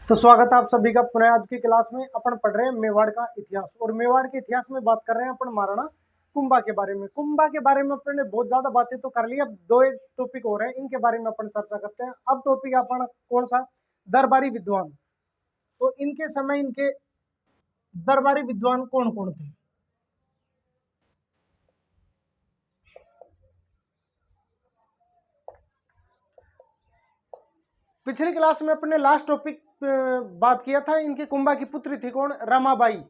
तो स्वागत है आप सभी का पुनः। आज की क्लास में अपन पढ़ रहे हैं मेवाड़ का इतिहास, और मेवाड़ के इतिहास में बात कर रहे हैं अपन महाराणा कुंभा के बारे में। कुंभा के बारे में अपन ने बहुत ज्यादा बातें तो कर ली, अब दो एक टॉपिक हो रहे हैं, इनके बारे में अपन चर्चा करते हैं। अब टॉपिक अपन कौन सा? दरबारी विद्वान। तो इनके समय इनके दरबारी विद्वान कौन कौन थे? पिछली क्लास में अपने लास्ट टॉपिक बात किया था, इनकी कुंभा की पुत्री थी कौन? रमाबाई,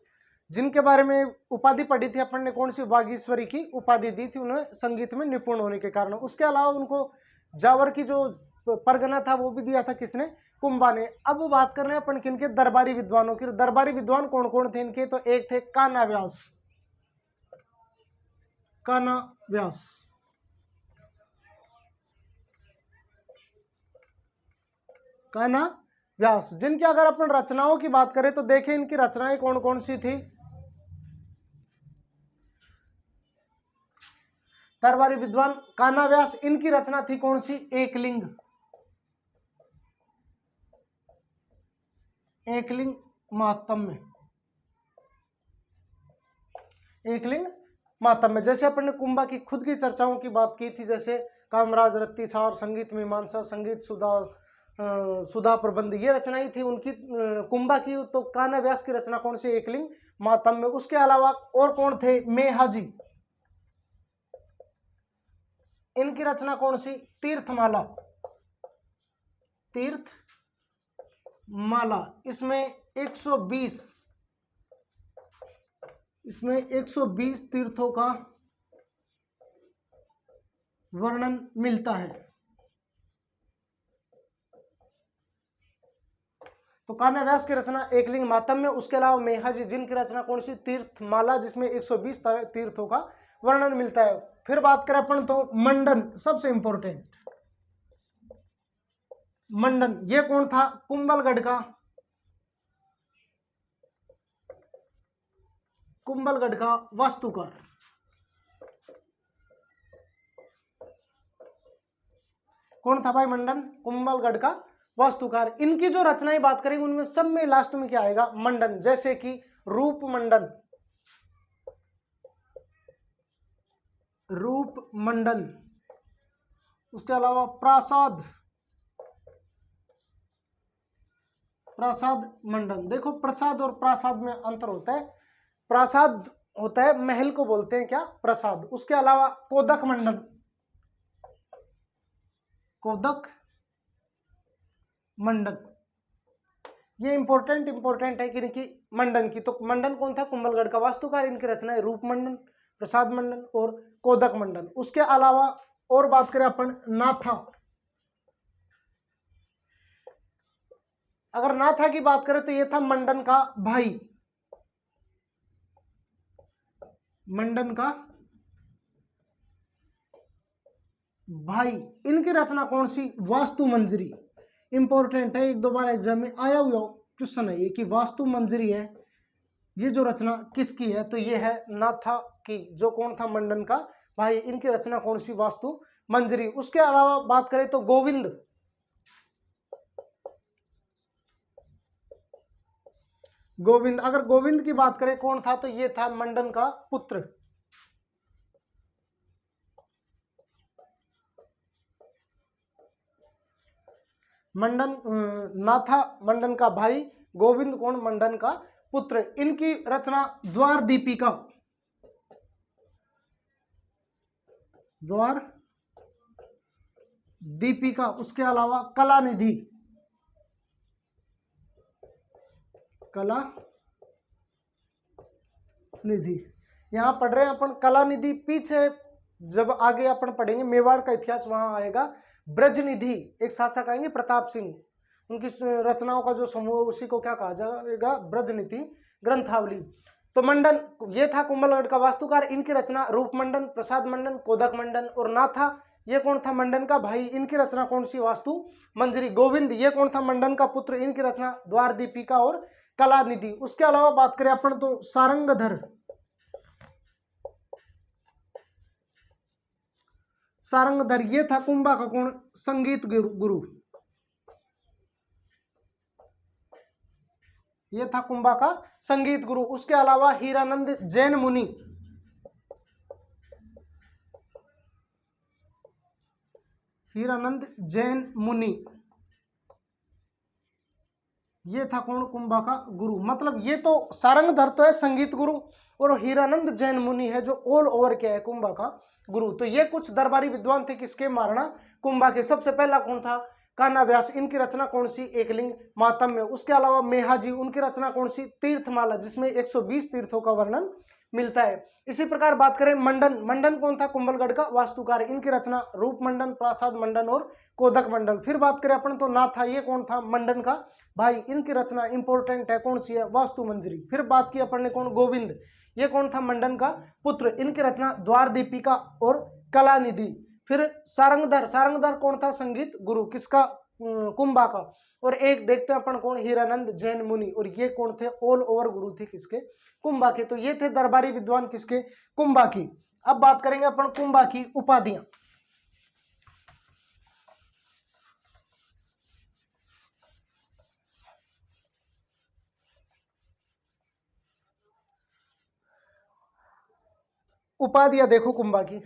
जिनके बारे में उपाधि पढ़ी थी अपन ने, कौन सी? बागेश्वरी की उपाधि दी थी उन्हें संगीत में निपुण होने के कारण। उसके अलावा उनको जावर की जो परगना था वो भी दिया था किसने? कुंभा ने। अब वो बात कर रहे हैं अपन किनके? दरबारी विद्वानों की। दरबारी विद्वान कौन कौन थे इनके? तो एक थे कान्हा व्यास। कान्हा व्यास, कान्हा व्यास, जिनकी अगर अपन रचनाओं की बात करें तो देखें इनकी रचनाएं कौन कौन सी थी। दरबारी विद्वान कान्हा व्यास, इनकी रचना थी कौन सी? एकलिंग। एकलिंग महात्म्य। एकलिंग महात्म्य। जैसे अपन ने कुंभा की खुद की चर्चाओं की बात की थी, जैसे कामराज रत्तीसार, संगीत मीमांसा, संगीत सुधा, सुधा प्रबंध, ये रचनाएं थी उनकी कुंभा की। तो कान्हा व्यास की रचना कौन सी? एकलिंग महात्म्य। उसके अलावा और कौन थे? मेहाजी, इनकी रचना कौन सी? तीर्थमाला। तीर्थमाला, इसमें 120 तीर्थों का वर्णन मिलता है। तो कान्हा व्यास की रचना एकलिंग महात्म्य। उसके अलावा मेहाजी, जिनकी रचना कौन सी? तीर्थमाला, जिसमें 120 तीर्थों का वर्णन मिलता है। फिर बात करें अपन तो मंडन, सबसे इंपॉर्टेंट मंडन, ये कौन था? कुंभलगढ़ का वास्तुकार। कौन था भाई? मंडन, कुंभलगढ़ का वास्तुकार। इनकी जो रचनाएं बात करेंगे उनमें सब में लास्ट में क्या आएगा? मंडन। जैसे कि रूप मंडन, उसके अलावा प्रासाद मंडन। देखो प्रसाद और प्रासाद में अंतर होता है। प्रासाद होता है महल को बोलते हैं क्या? प्रसाद। उसके अलावा कोदक मंडन, ये इंपॉर्टेंट है कि इनकी मंडन की। तो मंडन कौन था? कुंभलगढ़ का वास्तुकार। इनकी रचना है रूप मंडन, प्रसाद मंडन और कोदक मंडन। उसके अलावा और बात करें अपन नाथा, अगर नाथा की बात करें तो ये था मंडन का भाई, इनकी रचना कौन सी? वास्तु मंजरी। इंपॉर्टेंट है, एक दो बार एग्जाम में आया हुआ क्वेश्चन है ये कि वास्तु मंजरी है, ये जो रचना किसकी है? तो ये है नाथा की, जो कौन था? मंडन का भाई। इनकी रचना कौन सी? वास्तु मंजरी। उसके अलावा बात करें तो गोविंद, अगर गोविंद की बात करें कौन था? तो ये था मंडन का पुत्र। नाथा मंडन का भाई, गोविंद कौन? मंडन का पुत्र। इनकी रचना द्वार दीपिका, उसके अलावा कला निधि। यहां पढ़ रहे हैं अपन कला निधि। पीछे जब आगे अपन पढ़ेंगे मेवाड़ का इतिहास, वहां आएगा ब्रज निधि, एक शासक आएंगे प्रताप सिंह, उनकी रचनाओं का जो समूह, उसी को क्या कहा जाएगा? ब्रज नीति ग्रंथावली। तो मंडन ये था कुंभलगढ़ का वास्तुकार। इनकी रचना रूप मंडन, प्रसाद मंडन, कोदक मंडन। और नाथा, ये कौन था? मंडन का भाई। इनकी रचना कौन सी? वास्तु मंजरी। गोविंद, ये कौन था? मंडन का पुत्र। इनकी रचना द्वार दीपिका और कला निधि। उसके अलावा बात करें अपन तो सारंगधर, ये था कुंभा का कौन? संगीत गुरु। ये था कुंभा का संगीत गुरु। उसके अलावा हीरानंद जैन मुनि, हीरानंद जैन मुनि, ये था कौन? कुंभा का गुरु। मतलब ये तो सारंगधर तो है संगीत गुरु, और हीरानंद जैन मुनि है जो ऑल ओवर क्या है? कुंभा का गुरु। तो ये कुछ दरबारी विद्वान थे किसके? महाराणा कुंभा के। सबसे पहला कौन था? कान्हा व्यास। इनकी रचना कौन सी? एकलिंग मातम्य। उसके अलावा मेहाजी, उनकी रचना कौन सी? तीर्थमाला, जिसमें 120 तीर्थों का वर्णन मिलता है। इसी प्रकार बात करें मंडन, मंडन कौन था? कुंभलगढ़ का वास्तुकार। इनकी रचना रूप मंडन, प्रासाद मंडन और कोदक मंडल। फिर बात करें अपन तो नाथा, ये कौन था? मंडन का भाई। इनकी रचना इंपॉर्टेंट है, कौन सी है? वास्तु मंजरी। फिर बात की अपन ने कौन? गोविंद, ये कौन था? मंडन का पुत्र। इनकी रचना द्वार दीपिका और कलानिधि। फिर सारंगधर, सारंगधर कौन था? संगीत गुरु। किसका? कुंभा का। और एक देखते हैं अपन कौन? हीरानंद जैन मुनि। और ये कौन थे? ऑल ओवर गुरु थे किसके? कुंभा के। तो ये थे दरबारी विद्वान किसके? कुंभा की। अब बात करेंगे अपन कुंभा की उपाधियां। उपाधियां देखो कुंभा की।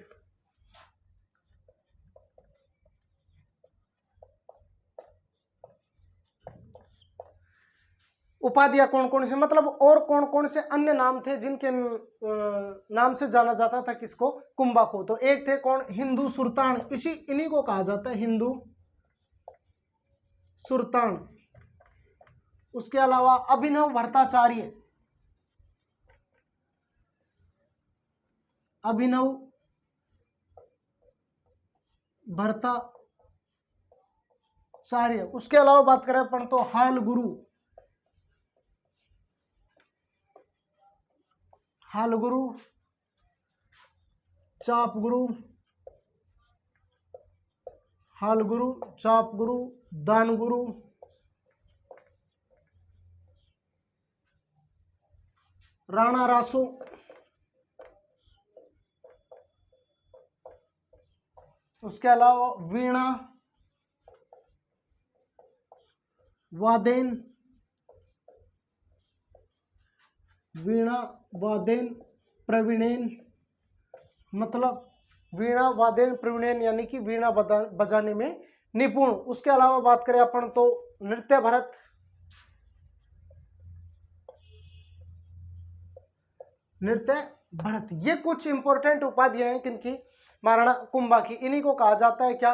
उपाधियां कौन कौन से, मतलब और कौन कौन से अन्य नाम थे जिनके नाम से जाना जाता था किसको? कुंभा को। तो एक थे कौन? हिंदू सुल्तान, इन्हीं को कहा जाता है हिंदू सुल्तान। उसके अलावा अभिनव भट्टाचार्य, अभिनव भट्टाचार्य। उसके अलावा बात करें अपन तो हाल गुरु, हाल गुरु, चाप गुरु, हाल गुरु, चाप गुरु, दान गुरु, राणा रासो, उसके अलावा वीणा वादेन, वीणा वादेन प्रवीणेन, मतलब वीणा वादेन प्रवीणेन यानी कि वीणा बजाने में निपुण। उसके अलावा बात करें अपन तो नृत्य भरत, नृत्य भरत। ये कुछ इंपॉर्टेंट उपाधियां हैं किनकी? महाराणा कुंभा की। इन्हीं को कहा जाता है क्या?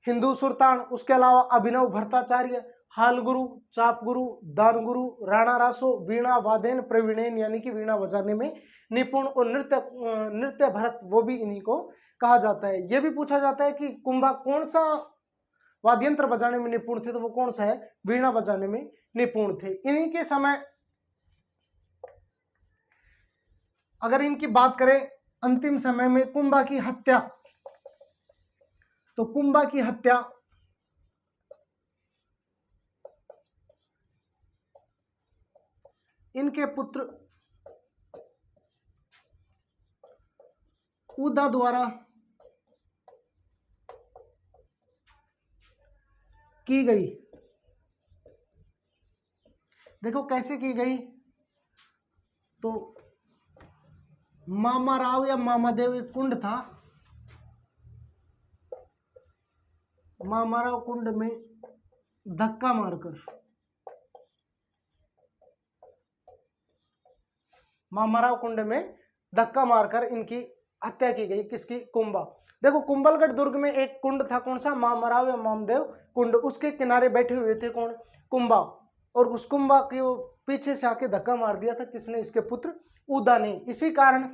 हिंदू सुल्तान। उसके अलावा अभिनव भट्टाचार्य, हाल गुरु, चाप गुरु, दान गुरु, राणा रासो, वीणा वादेन प्रवीणेन यानी कि वीणा बजाने में निपुण, और नृत्य भरत, वो भी इन्हीं को कहा जाता है। यह भी पूछा जाता है कि कुंभा कौन सा वाद्यंत्र बजाने में निपुण थे? तो वो कौन सा है? वीणा बजाने में निपुण थे। इन्हीं के समय अगर इनकी बात करें अंतिम समय में कुंभा की हत्या, तो कुंभा की हत्या इनके पुत्र उदा द्वारा की गई। देखो कैसे की गई? तो मामा राव या मामादेव एक कुंड था, मामाराव कुंड में धक्का मारकर, मामाराव कुंड में धक्का मारकर इनकी हत्या की गई। किसकी? कुंभा। देखो कुंभलगढ़ दुर्ग में एक कुंड था, कौन सा? मामाराव या मामदेव कुंड। उसके किनारे बैठे हुए थे कौन? कुंभा। और उस कुंभा के पीछे से आके धक्का मार दिया था किसने? इसके पुत्र उदा ने। इसी कारण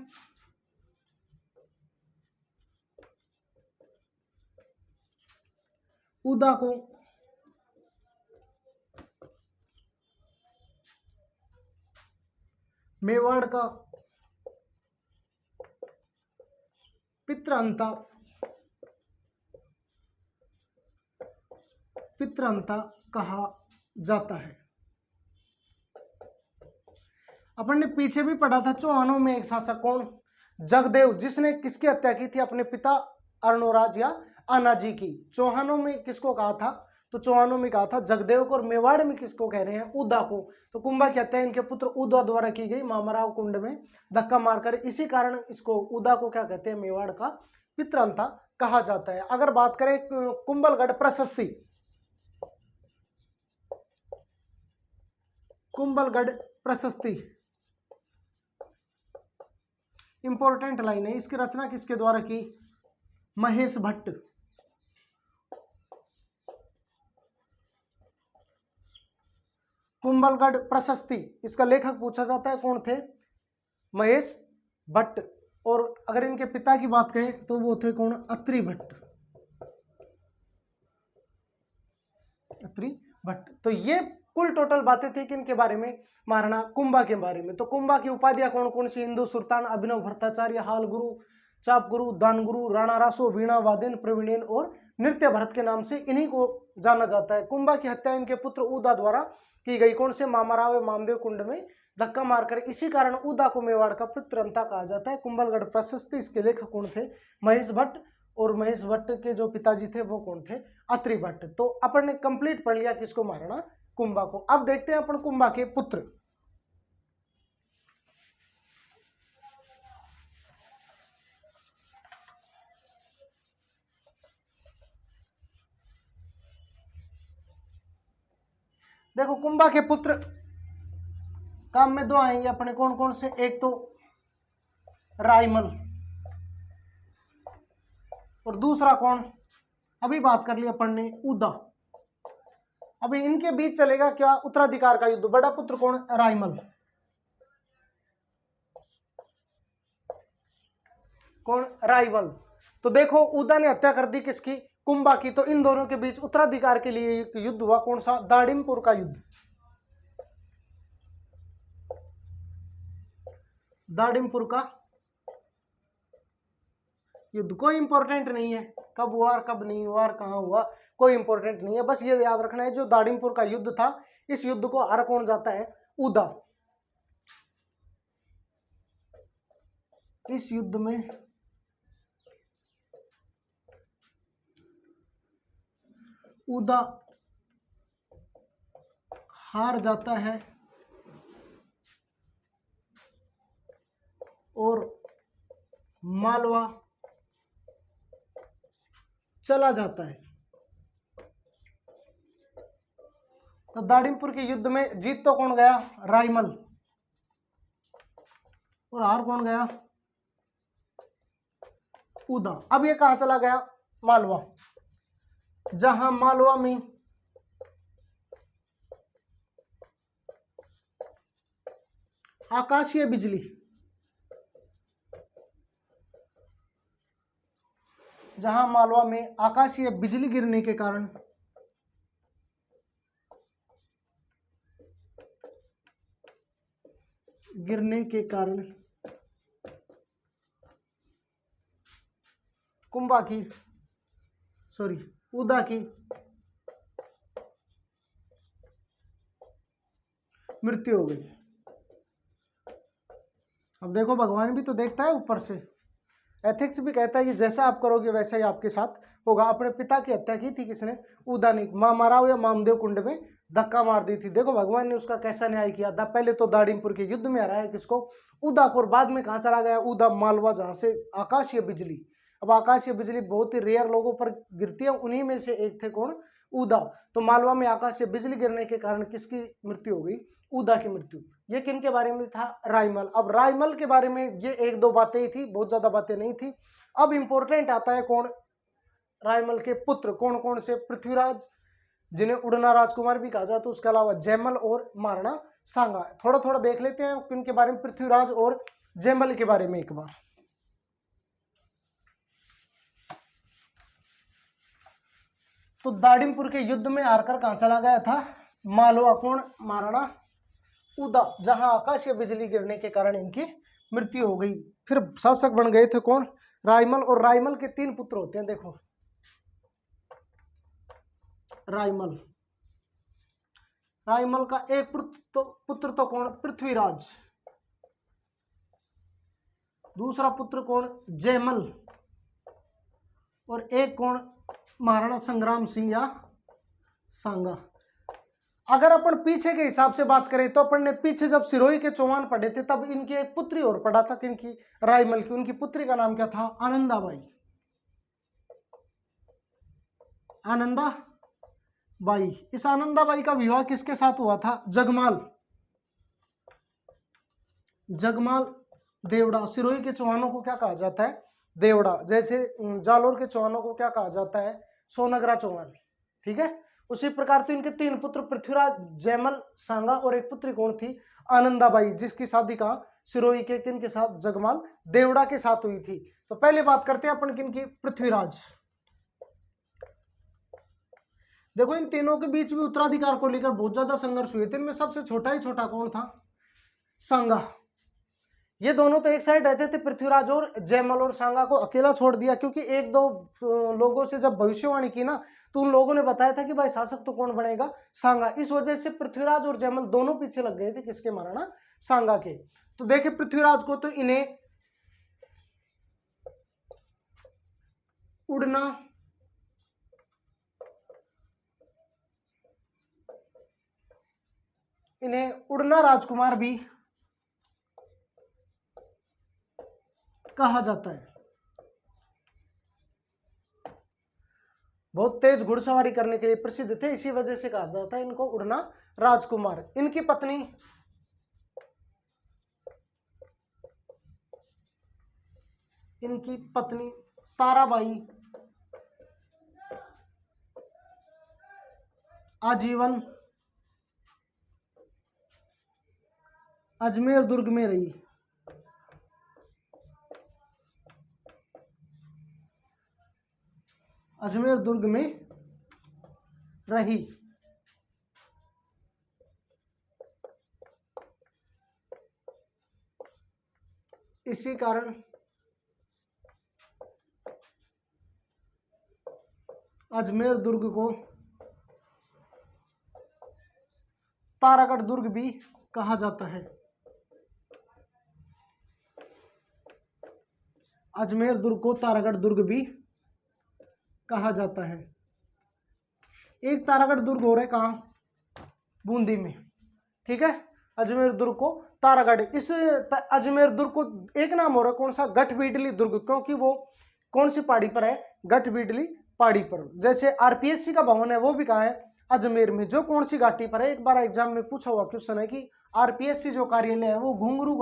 उदा को मेवाड़ का पितृहंता कहा जाता है। अपन ने पीछे भी पढ़ा था चौहानों में एक शासक कौन? जगदेव, जिसने किसकी हत्या की थी? अपने पिता अर्णोराज या आनाजी की। चौहानों में किसको कहा था? तो चौहानों में कहा था जगदेव को, और मेवाड़ में किसको कह रहे हैं, उदा को। तो कुंभा की हत्या इनके पुत्र उदा द्वारा की गई मामराव कुंड में धक्का मारकर। इसी कारण इसको उदा को क्या कहते हैं, मेवाड़ का पितरंता कहा जाता है। अगर बात करें कुंभलगढ़ प्रशस्ति, कुंभलगढ़ प्रशस्ति इंपॉर्टेंट लाइन है। इसकी रचना किसके द्वारा की, महेश भट्ट। कुंभलगढ़ प्रशस्ति इसका लेखक पूछा जाता है, कौन थे, महेश भट्ट। और अगर इनके पिता की बात करें तो वो थे कौन, अत्रि भट्ट, अत्रि भट्ट। तो ये कुल टोटल बातें थी किनके बारे में, महाराणा कुंभा के बारे में। तो कुंभा की उपाधियां कौन कौन सी, हिंदू सुल्तान, अभिनव भट्टाचार्य, हाल गुरु, चाप गुरु, दान गुरु, राणा रासो, वीणा वादन, प्रवीणेन और नृत्य भरत के नाम से इन्हीं को जाना जाता है। कुंभा की हत्या इनके पुत्र उदा द्वारा की गई, कौन से, मामाराव मामदेव कुंड में धक्का मारकर। इसी कारण उदा को मेवाड़ का पितरंता कहा जाता है। कुंभलगढ़ प्रशस्ति इसके लेखक कौन थे, महेश भट्ट, और महेश भट्ट के जो पिताजी थे वो कौन थे, अत्रि भट्ट। तो अपन ने कंप्लीट पढ़ लिया किसको, महाराणा कुंभा को। अब देखते हैं अपन कुंभा के पुत्र। देखो कुंभा के पुत्र काम में दो आएंगे अपने, कौन कौन से, एक तो रायमल और दूसरा कौन, अभी बात कर लिया अपन ने, उदा। अभी इनके बीच चलेगा क्या, उत्तराधिकार का युद्ध। बड़ा पुत्र कौन, रायमल, कौन, रायमल। तो देखो उदा ने हत्या कर दी किसकी, कुंभा की। तो इन दोनों के बीच उत्तराधिकार के लिए एक युद्ध हुआ, कौन सा, दाड़िमपुर का युद्ध। दाड़िमपुर का युद्ध कोई इंपॉर्टेंट नहीं है, कब हुआ और कब नहीं हुआ और कहां हुआ, कोई इंपॉर्टेंट नहीं है। बस ये याद रखना है, जो दाड़िमपुर का युद्ध था, इस युद्ध को हार कौन जाता है, उदा। इस युद्ध में उदा हार जाता है और मालवा चला जाता है। तो दाड़िमपुर के युद्ध में जीत तो कौन गया, रायमल, और हार कौन गया, उदा। अब ये कहां चला गया, मालवा, जहां मालवा में आकाशीय बिजली, जहां मालवा में आकाशीय बिजली गिरने के कारण कुंभा की, सॉरी, उदा की मृत्यु हो गई। अब देखो भगवान भी तो देखता है ऊपर से, एथिक्स भी कहता है कि जैसा आप करोगे वैसा ही आपके साथ होगा। अपने पिता की हत्या की थी किसने, उदा ने, मामाराव या मामदेव कुंड में धक्का मार दी थी। देखो भगवान ने उसका कैसा न्याय किया था, पहले तो दाड़िमपुर के युद्ध में हराया किसको, उदा को, और बाद में कहाँ चला गया, उदा, मालवा, जहाँ से आकाशीय बिजली। अब आकाशीय बिजली बहुत ही रेयर लोगों पर गिरती है, उन्हीं में से एक थे कौन, उदा। तो मालवा में आकाशीय बिजली गिरने के कारण किसकी मृत्यु हो गई, उदा की मृत्यु। ये किन के बारे में था, रायमल। अब रायमल के बारे में ये एक दो बातें ही थी, बहुत ज्यादा बातें नहीं थी। अब इंपॉर्टेंट आता है कौन, रायमल के पुत्र कौन कौन से, पृथ्वीराज, जिन्हें उड़ना राजकुमार भी कहा जाता है, तो उसके अलावा जयमल और महाराणा सांगा। थोड़ा थोड़ा देख लेते हैं किनके बारे में, पृथ्वीराज और जयमल के बारे में एक बार। तो दाड़िमपुर के युद्ध में हारकर कहां चला गया था, मालवा, कौन, महाराणा उदा, जहां आकाशीय बिजली गिरने के कारण इनकी मृत्यु हो गई। फिर शासक बन गए थे कौन, रायमल। और रायमल के 3 पुत्र होते हैं, देखो रायमल, रायमल का एक पुत्र तो कौन, पृथ्वीराज, दूसरा पुत्र कौन, जयमल, और एक कौन, महाराणा संग्राम सिंह या सांगा। अगर अपन पीछे के हिसाब से बात करें तो अपन ने पीछे जब सिरोही के चौहान पढ़े थे तब इनकी एक पुत्री और पढ़ा था, किनकी, रायमल की। उनकी पुत्री का नाम क्या था? आनंदाबाई। आनंदाबाई। इस आनंदाबाई का विवाह किसके साथ हुआ था? जगमाल देवड़ा। सिरोही के चौहानों को क्या कहा जाता है? देवड़ा। जैसे जालोर के चौहानों को क्या कहा जाता है? सोनगरा चौहान। ठीक है। उसी प्रकार तो इनके 3 पुत्र पृथ्वीराज, जयमल, सांगा और एक पुत्री कौन थी? आनंदाबाई, जिसकी शादी कहाँ? सिरोही के किन के साथ? जगमाल देवड़ा के साथ हुई थी। तो पहले बात करते हैं अपन किन की? पृथ्वीराज। देखो इन तीनों के बीच में उत्तराधिकार को लेकर बहुत ज्यादा संघर्ष हुए थे। इनमें सबसे छोटा ही छोटा कौन था? सांगा। ये दोनों तो एक साइड रहते थे, पृथ्वीराज और जयमल, और सांगा को अकेला छोड़ दिया क्योंकि एक दो लोगों से जब भविष्यवाणी की ना तो उन लोगों ने बताया था कि भाई शासक तो कौन बनेगा? सांगा। इस वजह से पृथ्वीराज और जयमल दोनों पीछे लग गए थे। किसके? महाराणा सांगा के। तो देखे पृथ्वीराज को तो इन्हें उड़ना राजकुमार भी कहा जाता है। बहुत तेज घुड़सवारी करने के लिए प्रसिद्ध थे, इसी वजह से कहा जाता है इनको उड़ना राजकुमार। इनकी पत्नी ताराबाई आजीवन अजमेर दुर्ग में रही। अजमेर दुर्ग में रही। इसी कारण अजमेर दुर्ग को तारागढ़ दुर्ग भी कहा जाता है। अजमेर दुर्ग को तारागढ़ दुर्ग भी कहा जाता है। एक तारागढ़ दुर्ग हो रहा है कहाँ? बूंदी में। ठीक है। अजमेर दुर्ग को तारागढ़, इस अजमेर दुर्ग को एक नाम हो रहा है कौन सा? गठबीडली दुर्ग, क्योंकि वो कौन सी पहाड़ी पर है? गठबीडली पहाड़ी पर। जैसे आरपीएससी का भवन है वो भी कहाँ है? अजमेर में। जो कौन सी घाटी पर है? एक बार एग्जाम में पूछा हुआ क्वेश्चन है कि आरपीएससी जो कार्यालय है वो घुंगरू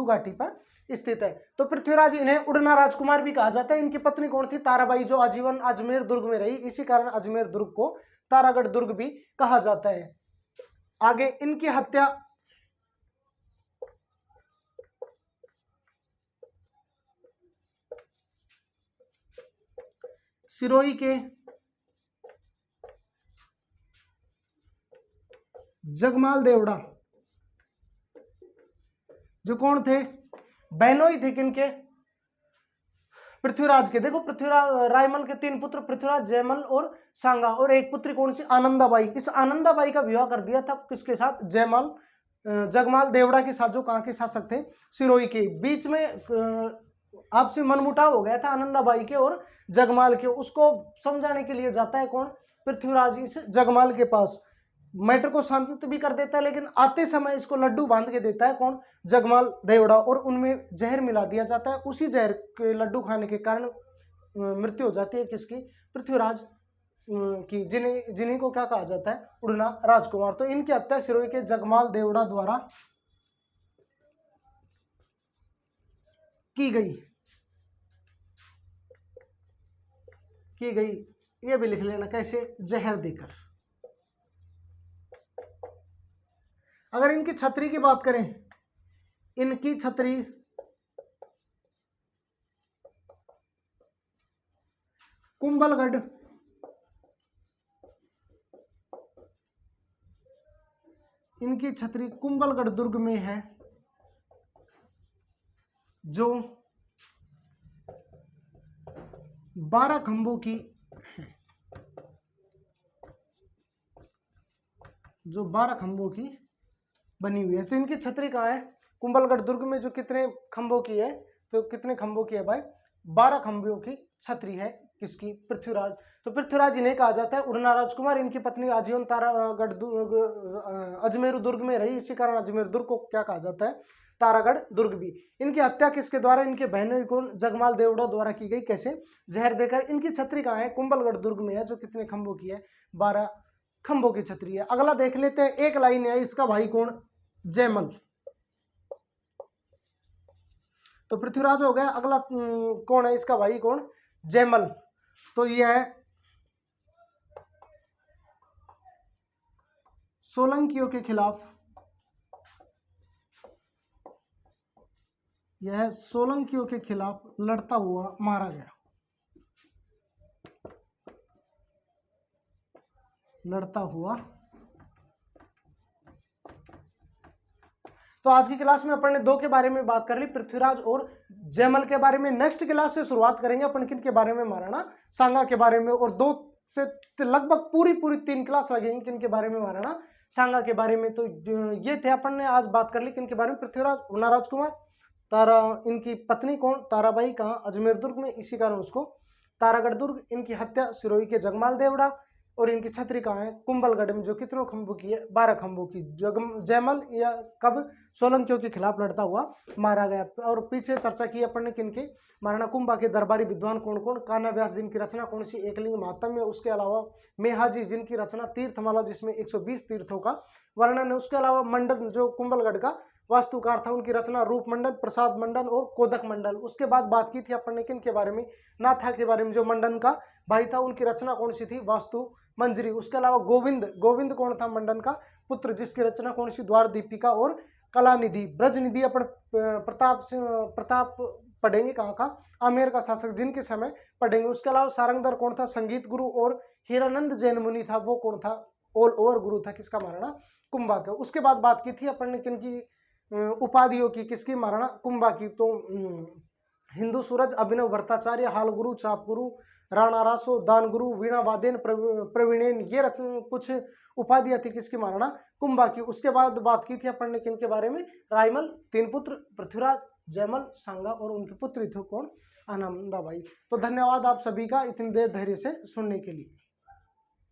घाटी पर स्थित है। तो पृथ्वीराज, इन्हें उड़ना राजकुमार भी कहा जाता है। इनकी पत्नी कौन थी? ताराबाई, जो आजीवन अजमेर दुर्ग में रही। इसी कारण अजमेर दुर्ग को तारागढ़ दुर्ग भी कहा जाता है। आगे इनकी हत्या सिरोही के जगमाल देवड़ा, जो कौन थे? बहनोई थे किनके? पृथ्वीराज के। देखो पृथ्वीराज, रायमल के 3 पुत्र पृथ्वीराज, जयमल और सांगा, और एक पुत्री कौन सी? आनंदाबाई। इस आनंदाबाई का विवाह कर दिया था किसके साथ? जगमाल देवड़ा के साथ, जो कहाँ के शासक थे? सिरोही के। बीच में आपसी मनमुटाव हो गया था आनंदाबाई के और जगमाल के। उसको समझाने के लिए जाता है कौन? पृथ्वीराज इस जगमाल के पास। मैटर को शांत भी कर देता है, लेकिन आते समय इसको लड्डू बांध के देता है कौन? जगमाल देवड़ा, और उनमें जहर मिला दिया जाता है। उसी जहर के लड्डू खाने के कारण मृत्यु हो जाती है किसकी? पृथ्वीराज की, जिन्हीं को क्या कहा जाता है? उड़ना राजकुमार। तो इनकी हत्या सिरोही के जगमाल देवड़ा द्वारा की गई। ये भी लिख लेना, कैसे? जहर देकर। अगर इनकी छतरी की बात करें, इनकी छतरी कुंभलगढ़ दुर्ग में है, जो 12 खंभों की है। जो 12 खंभों की बनी हुई है। तो इनकी छतरी कहाँ है? कुंभलगढ़ दुर्ग में, जो कितने खंभों की है? तो कितने खंभों की है भाई? 12 खंभों की छतरी है किसकी? पृथ्वीराज। तो पृथ्वीराज इन्हें कहा जाता है उड़ना राजकुमार। इनकी पत्नी आजीवन तारागढ़ अजमेर दुर्ग में रही, इसी कारण अजमेर दुर्ग को क्या कहा जाता है? तारागढ़ दुर्ग भी। इनकी हत्या किसके द्वारा? इनके बहनों को जगमाल देवड़ा द्वारा की गई। कैसे? जहर देकर। इनकी छतरी कहाँ है? कुंभलगढ़ दुर्ग में है, जो कितने खंभों की है? 12 खंभों की छतरी है। अगला देख लेते हैं, एक लाइन है, इसका भाई कौन? जयमल। तो पृथ्वीराज हो गया। अगला कौन है? इसका भाई कौन? जयमल। तो यह है सोलंकियों के खिलाफ, यह सोलंकियों के खिलाफ लड़ता हुआ मारा गया, लड़ता हुआ। तो आज की क्लास में अपन ने दो के बारे में बात कर ली, पृथ्वीराज और जयमल के बारे में। नेक्स्ट क्लास से शुरुआत करेंगे अपन किन के बारे में? महाराणा सांगा के बारे में। और दो से लगभग पूरी 3 क्लास लगेंगे किन के बारे में? महाराणा सांगा के बारे में। तो ये थे, अपन ने आज बात कर ली किन के बारे में? पृथ्वीराज, उड़ना राजकुमार, तारा, इनकी पत्नी कौन? ताराबाई। कहाँ? अजमेर दुर्ग में, इसी कारण उसको तारागढ़ दुर्ग। इनकी हत्या सिरोही के जगमाल देवड़ा। और इनकी छतरी कहाँ है? कुंभलगढ़ में, जो कितनों खंभों की है? 12 खंभों की। जयमल या कब? सोलंकियों के खिलाफ लड़ता हुआ मारा गया। और पीछे चर्चा की अपन ने किनके? महाराणा कुंभा के दरबारी विद्वान कौन कौन? कान्हा व्यास, जिनकी रचना कौन सी? एकलिंग महात्म्य। उसके अलावा मेहाजी, जिनकी रचना तीर्थमाला, जिसमें 120 तीर्थों का वर्णन है। उसके अलावा मंडन, जो कुंभलगढ़ का वास्तुकार था, उनकी रचना रूप मंडल, प्रसाद मंडल और कोदक मंडल। उसके बाद बात की थी अपन ने किन के बारे में? नाथा के बारे में, जो मंडन का भाई था। उनकी रचना कौन सी थी? वास्तु मंजरी। उसके अलावा गोविंद, गोविंद कौन था? मंडन का पुत्र, जिसकी रचना कौन सी? द्वार दीपिका और कलानिधि। ब्रजनिधि अपन प्रताप पढ़ेंगे, कहाँ का? आमेर का शासक, जिनके समय पढ़ेंगे। उसके अलावा सारंगधर कौन था? संगीत गुरु। और हीरानंद जैन मुनि था, वो कौन था? ऑल ओवर गुरु था, किसका? महाराणा कुंभा का। उसके बाद बात की थी अपन ने किनकी उपाधियों की? किसकी? महाराणा कुंभा की। तो हिंदू सूरज, अभिनव भट्टाचार्य, हाल गुरु, चाप गुरु, राणा रासो, दान गुरु, वीणा वादेन, प्रवीणेन, ये कुछ उपाधियां थी किसकी? महाराणा कुंभा की। उसके बाद बात की थी अपन ने किन के बारे में? रायमल, 3 पुत्र, पृथ्वीराज, जयमल, सांगा, और उनके पुत्र थे कौन? आनंदाबाई। तो धन्यवाद आप सभी का इतनी देर धैर्य से सुनने के लिए।